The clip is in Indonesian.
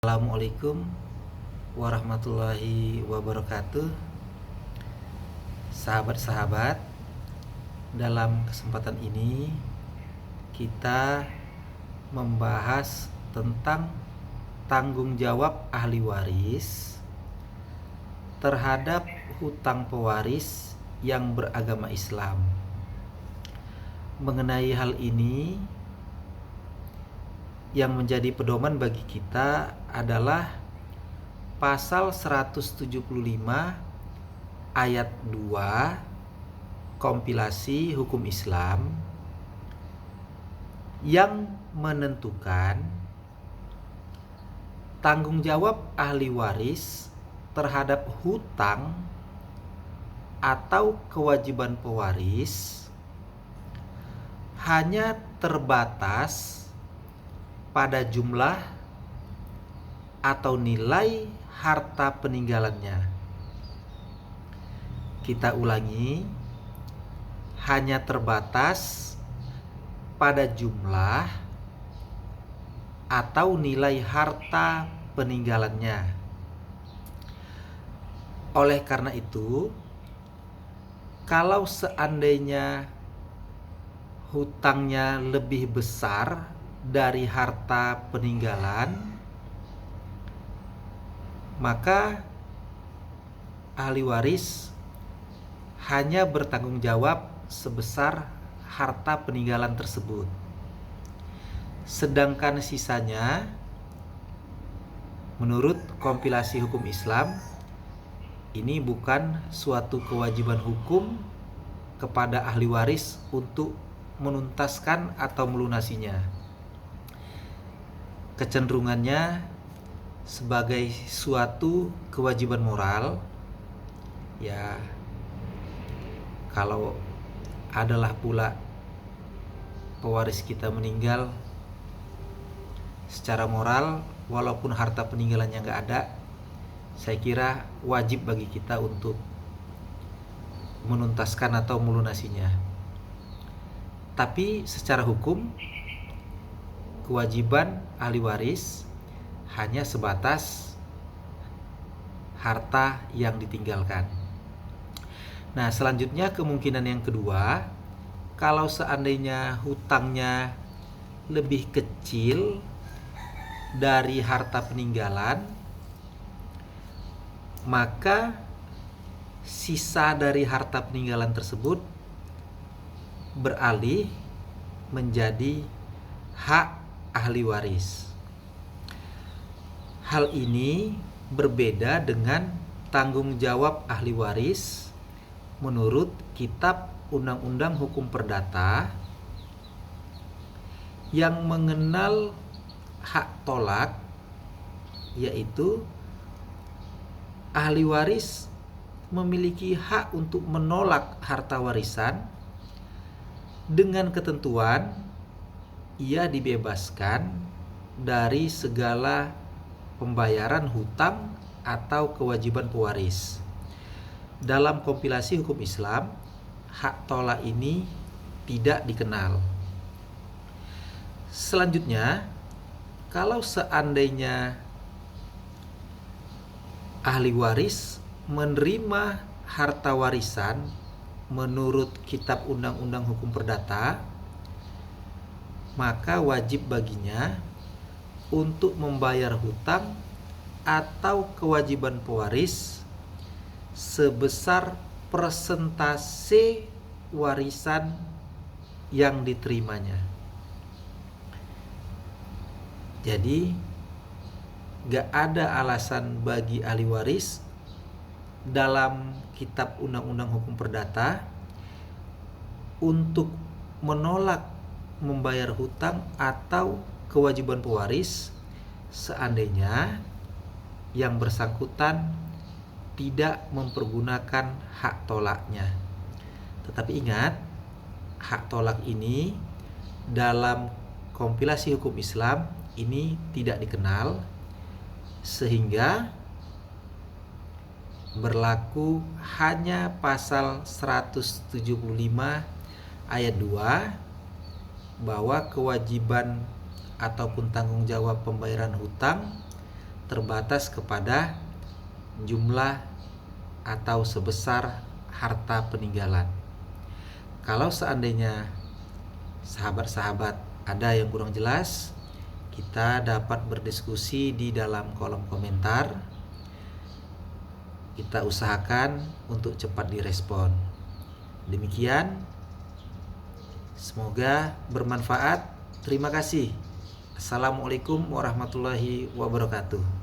Assalamualaikum warahmatullahi wabarakatuh. Sahabat-sahabat, dalam kesempatan ini kita membahas tentang tanggung jawab ahli waris terhadap hutang pewaris yang beragama Islam. Mengenai hal ini, yang menjadi pedoman bagi kita adalah pasal 175 ayat 2 kompilasi hukum Islam yang menentukan tanggung jawab ahli waris terhadap hutang atau kewajiban pewaris hanya terbatas pada jumlah atau nilai harta peninggalannya. Kita ulangi, hanya terbatas pada jumlah atau nilai harta peninggalannya. Oleh karena itu, kalau seandainya hutangnya lebih besar dari harta peninggalan, maka ahli waris hanya bertanggung jawab sebesar harta peninggalan tersebut. Sedangkan sisanya, menurut kompilasi hukum Islam, ini bukan suatu kewajiban hukum kepada ahli waris untuk menuntaskan atau melunasinya. Kecenderungannya sebagai suatu kewajiban moral, ya, kalau adalah pula pewaris kita meninggal secara moral, walaupun harta peninggalannya nggak ada, saya kira wajib bagi kita untuk menuntaskan atau melunasinya. Tapi secara hukum, kewajiban ahli waris hanya sebatas harta yang ditinggalkan. Nah, selanjutnya kemungkinan yang kedua, kalau seandainya hutangnya lebih kecil dari harta peninggalan, maka sisa dari harta peninggalan tersebut beralih menjadi hak ahli waris. Hal ini berbeda dengan tanggung jawab ahli waris menurut Kitab Undang-Undang Hukum Perdata yang mengenal hak tolak, yaitu ahli waris memiliki hak untuk menolak harta warisan dengan ketentuan ia dibebaskan dari segala pembayaran hutang atau kewajiban pewaris. Dalam kompilasi hukum Islam, hak tolak ini tidak dikenal. Selanjutnya, kalau seandainya ahli waris menerima harta warisan menurut Kitab Undang-Undang Hukum Perdata, maka wajib baginya untuk membayar hutang atau kewajiban pewaris sebesar persentase warisan yang diterimanya. Jadi gak ada alasan bagi ahli waris dalam Kitab Undang-Undang Hukum Perdata untuk menolak membayar hutang atau kewajiban pewaris seandainya yang bersangkutan tidak mempergunakan hak tolaknya. Tetapi ingat, hak tolak ini dalam kompilasi hukum Islam ini tidak dikenal, sehingga berlaku hanya pasal 175 ayat 2 bahwa kewajiban ataupun tanggung jawab pembayaran hutang terbatas kepada jumlah atau sebesar harta peninggalan. Kalau seandainya sahabat-sahabat ada yang kurang jelas, kita dapat berdiskusi di dalam kolom komentar. Kita usahakan untuk cepat direspon. Demikian, semoga bermanfaat. Terima kasih. Assalamualaikum warahmatullahi wabarakatuh.